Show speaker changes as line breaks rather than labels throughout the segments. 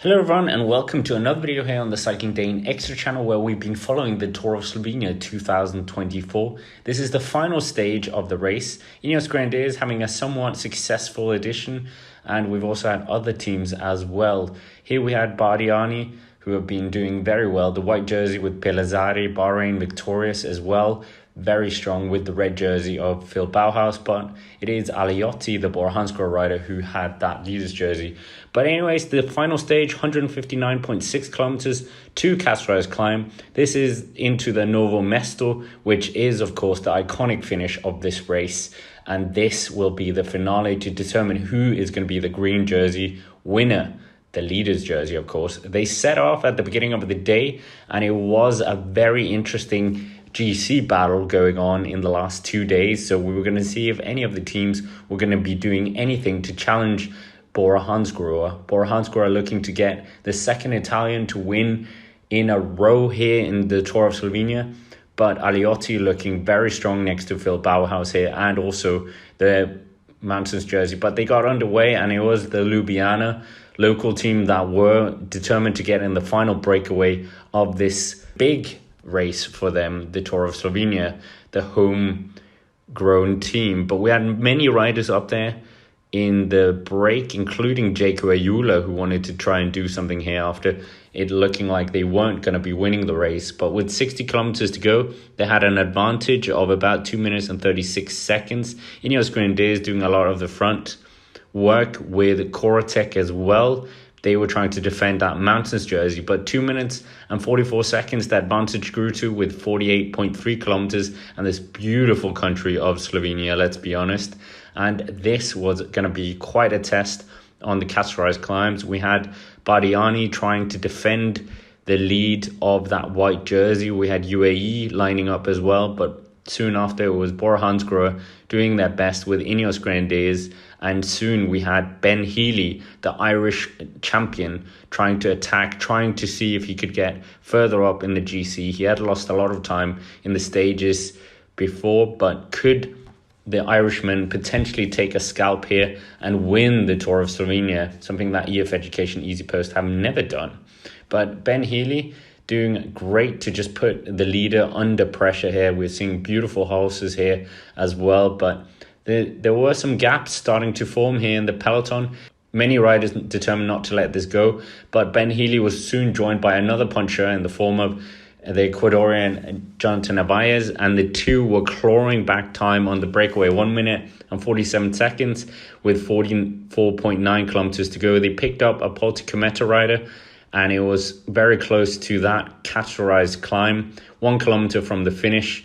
Hello everyone and welcome to another video here on the Cycling Dane Extra channel where we've been following the Tour of Slovenia 2024. This is the final stage of the race. Ineos Grenadiers having a somewhat successful edition, and we've also had other teams as well. Here we had Bardiani, who have been doing very well. The white jersey with Pellizzari, Bahrain victorious as well. Very strong with the red jersey of Phil Bauhaus, but it is Aleotti, the Bora Hansgrohe rider, who had that leader's jersey. But anyways, the final stage, 159.6 kilometers, 2 Caceres climb. This is into the Novo Mesto, which is, of course, the iconic finish of this race. And this will be the finale to determine who is going to be the green jersey winner. The leader's jersey, of course. They set off at the beginning of the day, and it was a very interesting GC battle going on in the last 2 days. So we were going to see if any of the teams were going to be doing anything to challenge Bora Hansgrohe. Bora Hansgrohe are looking to get the second Italian to win in a row here in the Tour of Slovenia. But Aleotti looking very strong next to Phil Bauhaus here, and also the Mountains jersey. But they got underway, and it was the Ljubljana local team that were determined to get in the final breakaway of this big race for them, the Tour of Slovenia, the homegrown team. But we had many riders up there in the break, including Jaco Ayula, who wanted to try and do something here after it looking like they weren't going to be winning the race. But with 60 kilometers to go, they had an advantage of about 2 minutes and 36 seconds. Ineos Grenadiers doing a lot of the front work with Korotec as well. They were trying to defend that Mountains jersey, but 2 minutes and 44 seconds, the advantage grew to with 48.3 kilometers and this beautiful country of Slovenia, let's be honest. And this was going to be quite a test on the Caceres climbs. We had Bardiani trying to defend the lead of that white jersey. We had UAE lining up as well, but soon after it was Bora Hansgrohe doing their best with Ineos Grenadiers. And soon we had Ben Healy, the Irish champion, trying to attack, trying to see if he could get further up in the GC. He had lost a lot of time in the stages before, but could the Irishman potentially take a scalp here and win the Tour of Slovenia, something that EF Education Easy Post have never done. But Ben Healy doing great to just put the leader under pressure here. We're seeing beautiful horses here as well, but there were some gaps starting to form here in the peloton. Many riders determined not to let this go, but Ben Healy was soon joined by another puncher in the form of the Ecuadorian Jonathan Abayez, and the two were clawing back time on the breakaway, 1 minute and 47 seconds with 44.9 kilometers to go. They picked up a Polti rider, and it was very close to that Caceres climb, 1 kilometer from the finish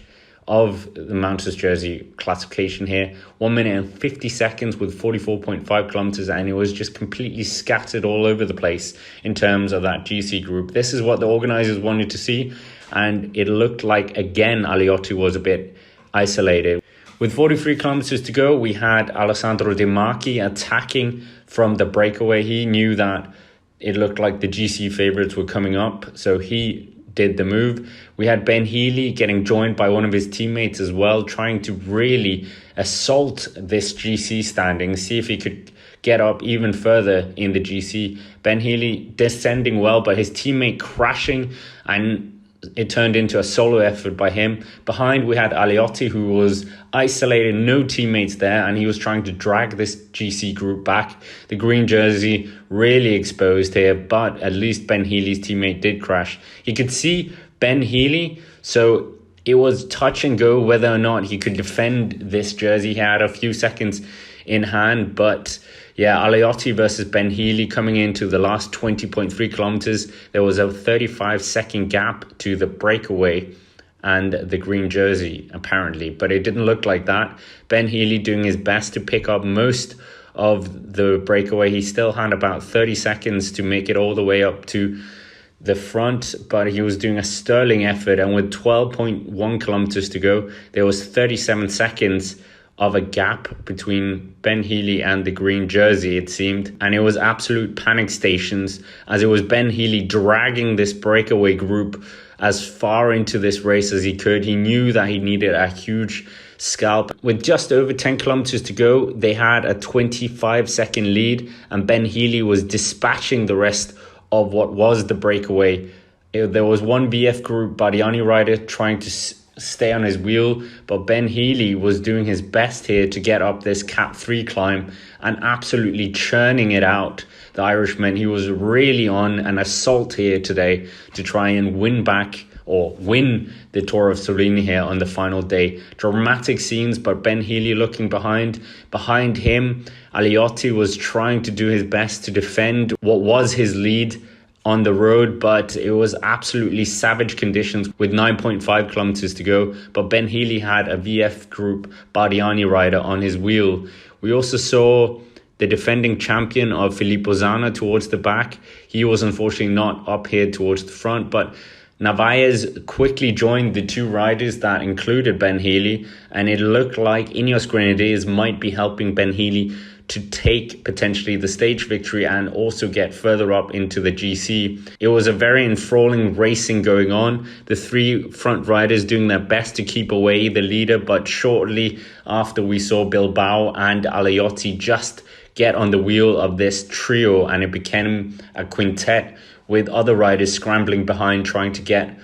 of the Mountains jersey classification here. 1 minute and 50 seconds with 44.5 kilometers, and it was just completely scattered all over the place in terms of that GC group. This is what the organizers wanted to see, and it looked like, again, Aleotti was a bit isolated. With 43 kilometers to go, we had Alessandro De Marchi attacking from the breakaway. He knew that it looked like the GC favorites were coming up, so he did the move. We had Ben Healy getting joined by one of his teammates as well, trying to really assault this GC standing, see if he could get up even further in the GC. Ben Healy descending well, but his teammate crashing, and it turned into a solo effort by him. Behind, we had Aleotti, who was isolated, no teammates there, and he was trying to drag this GC group back. The green jersey really exposed here, but at least Ben Healy's teammate did crash. He could see Ben Healy, so it was touch and go whether or not he could defend this jersey. He had a few seconds in hand, but yeah, Aleotti versus Ben Healy coming into the last 20.3 kilometers. There was a 35-second gap to the breakaway and the green jersey, apparently, but it didn't look like that. Ben Healy doing his best to pick up most of the breakaway. He still had about 30 seconds to make it all the way up to the front, but he was doing a sterling effort, and with 12.1 kilometers to go, there was 37 seconds of a gap between Ben Healy and the green jersey, it seemed. And it was absolute panic stations, as it was Ben Healy dragging this breakaway group as far into this race as he could. He knew that he needed a huge scalp. With just over 10 kilometers to go, they had a 25-second lead, and Ben Healy was dispatching the rest of what was the breakaway. There was one VF Group Bardiani rider trying to stay on his wheel, but Ben Healy was doing his best here to get up this Cat 3 climb and absolutely churning it out. The Irishman, he was really on an assault here today to try and win the Tour of Slovenia here on the final day. Dramatic scenes, but Ben Healy looking behind. Behind him, Aleotti was trying to do his best to defend what was his lead on the road, but it was absolutely savage conditions with 9.5 kilometers to go. But Ben Healy had a VF Group Bardiani rider on his wheel. We also saw the defending champion of Filippo Zana towards the back. He was unfortunately not up here towards the front, but Narvaez quickly joined the two riders that included Ben Healy, and it looked like Ineos Grenadiers might be helping Ben Healy to take potentially the stage victory and also get further up into the GC. It was a very enthralling racing going on. The three front riders doing their best to keep away the leader, but shortly after we saw Bilbao and Aleotti just get on the wheel of this trio, and it became a quintet with other riders scrambling behind trying to get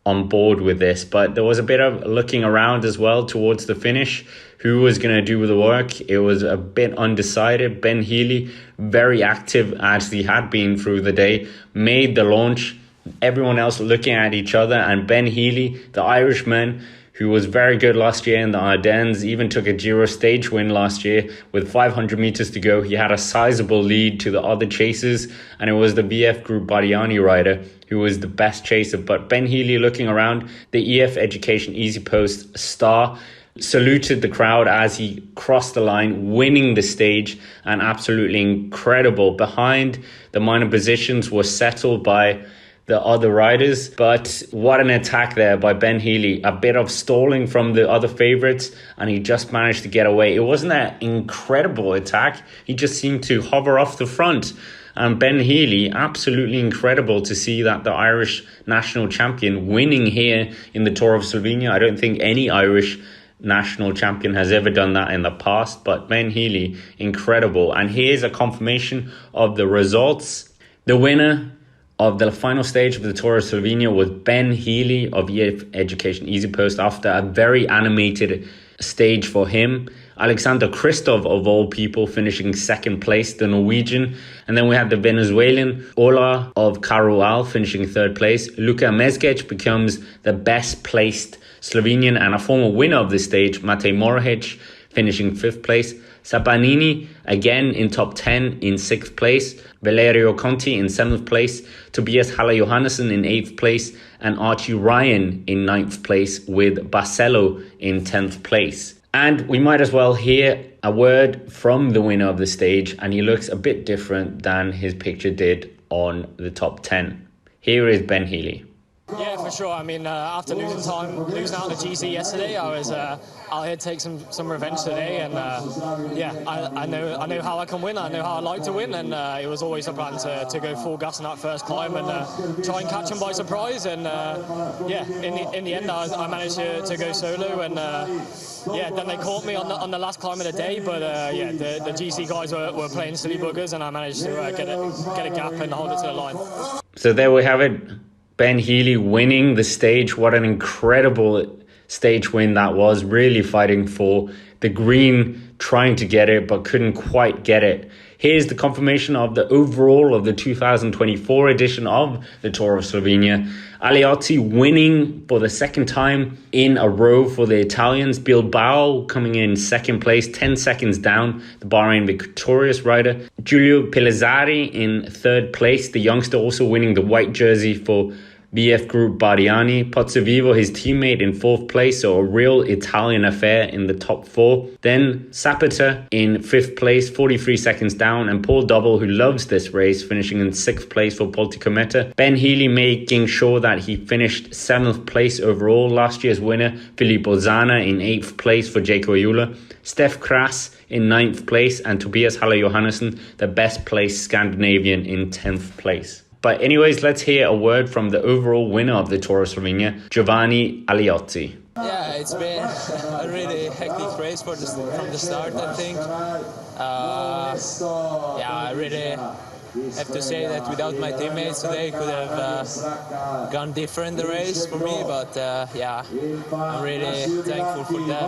on board with this. But there was a bit of looking around as well towards the finish. Who was going to do the work? It was a bit undecided. Ben Healy, very active as he had been through the day, made the launch. Everyone else looking at each other, and Ben Healy, the Irishman, who was very good last year in the Ardennes, even took a Giro stage win last year with 500 meters to go. He had a sizable lead to the other chasers, and it was the VF Group Bardiani rider who was the best chaser. But Ben Healy, looking around, the EF Education Easy Post star, saluted the crowd as he crossed the line, winning the stage, and absolutely incredible. Behind, the minor positions were settled by the other riders, but what an attack there by Ben Healy. A bit of stalling from the other favourites, and he just managed to get away. It wasn't an incredible attack, he just seemed to hover off the front. And Ben Healy, absolutely incredible to see that the Irish national champion winning here in the Tour of Slovenia. I don't think any Irish national champion has ever done that in the past, but Ben Healy, incredible. And here's a confirmation of the results. The winner of the final stage of the Tour of Slovenia was Ben Healy of EF Education Easy Post after a very animated stage for him. Alexander Christoph, of all people, finishing second place, the Norwegian. And then we have the Venezuelan Ola of Carual finishing third place. Luka Mezgec becomes the best placed Slovenian and a former winner of the stage, Matej Morahic, finishing fifth place. Sabanini, again in top 10 in sixth place. Valerio Conti in seventh place. Tobias Haller Johannesson in eighth place. And Archie Ryan in ninth place, with Barcelo in 10th place. And we might as well hear a word from the winner of the stage, and he looks a bit different than his picture did on the top 10. Here is Ben Healy.
Yeah, for sure. I mean, after losing out in the GC yesterday, I was out here to take some revenge today, and I know how I can win. I know how I like to win, and it was always a plan to go full gas in that first climb and try and catch them by surprise. And in the end, I managed to go solo, and then they caught me on the last climb of the day. But the GC guys were playing silly buggers, and I managed to get a gap and hold it to the line.
So there we have it. Ben Healy winning the stage. What an incredible stage win that was. Really fighting for the green, trying to get it, but couldn't quite get it. Here's the confirmation of the overall of the 2024 edition of the Tour of Slovenia. Aleotti winning for the second time in a row for the Italians. Bilbao coming in second place, 10 seconds down the Bahrain victorious rider. Giulio Pellizzari in third place, the youngster also winning the white jersey for VF Group Bardiani. Pozzovivo, his teammate, in fourth place, so a real Italian affair in the top four. Then Sapita in fifth place, 43 seconds down, and Paul Double, who loves this race, finishing in sixth place for Polticometa. Ben Healy making sure that he finished seventh place overall. Last year's winner, Filippo Zana, in eighth place for Jaco Ayula. Steph Kras in ninth place, and Tobias Haller Johannesson, the best placed Scandinavian, in 10th place. But anyways, let's hear a word from the overall winner of the Tour of Slovenia, Giovanni Aleotti.
Yeah, it's been a really hectic race from the start, I think. I have to say that without my teammates today, could have gone different the race for me. But yeah, I'm really thankful for them,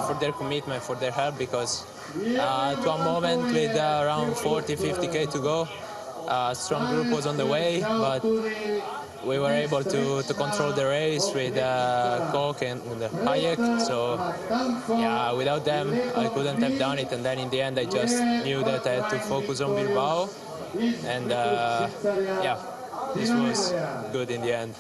for their commitment, for their help, because to a moment with around 40-50k to go, a strong group was on the way, but we were able to control the race with Koch and Hayek. So yeah, without them I couldn't have done it. And then in the end I just knew that I had to focus on Bilbao, and yeah, this was good in the end.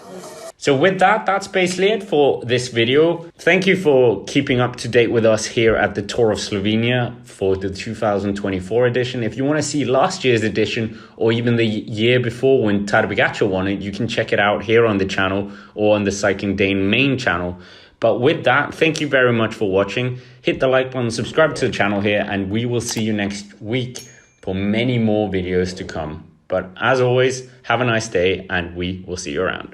So with that, that's basically it for this video. Thank you for keeping up to date with us here at the Tour of Slovenia for the 2024 edition. If you want to see last year's edition or even the year before when Tadej Pogačar won it, you can check it out here on the channel or on the Cycling Dane main channel. But with that, thank you very much for watching. Hit the like button, subscribe to the channel here, and we will see you next week for many more videos to come. But as always, have a nice day and we will see you around.